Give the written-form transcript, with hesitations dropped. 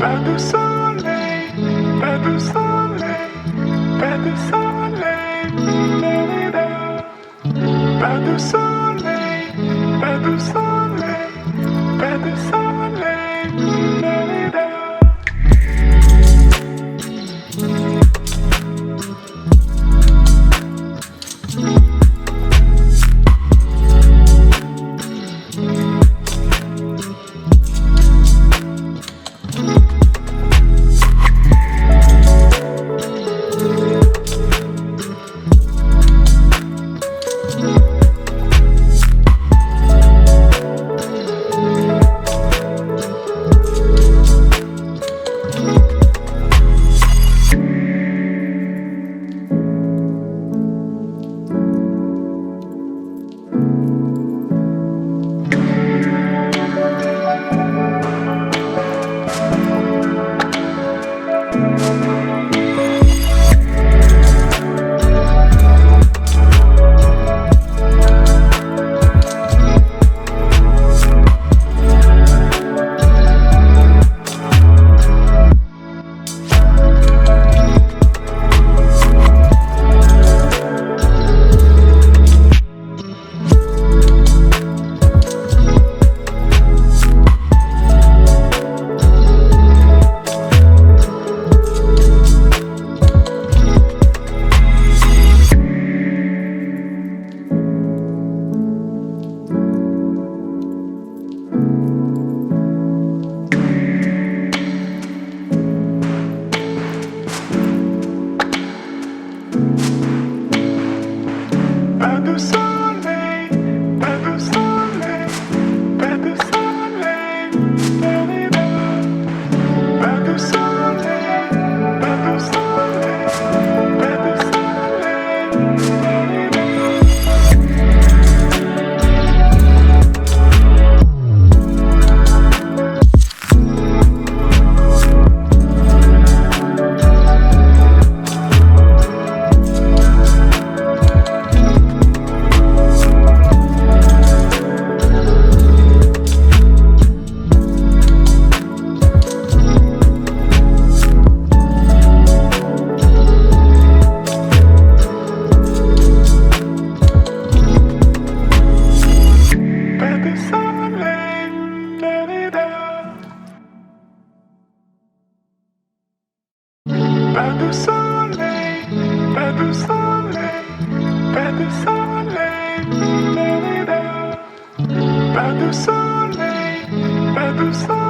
Pas de soleil, pas de soleil, pas de soleil, pas de soleil, pas de soleil, pas de soleil, pas de soleil, pas de soleil, pas de soleil, pas de soleil, pas de soleil, pas de Pas de soleil, pas de soleil, pas de soleil, pas de soleil, pas de soleil.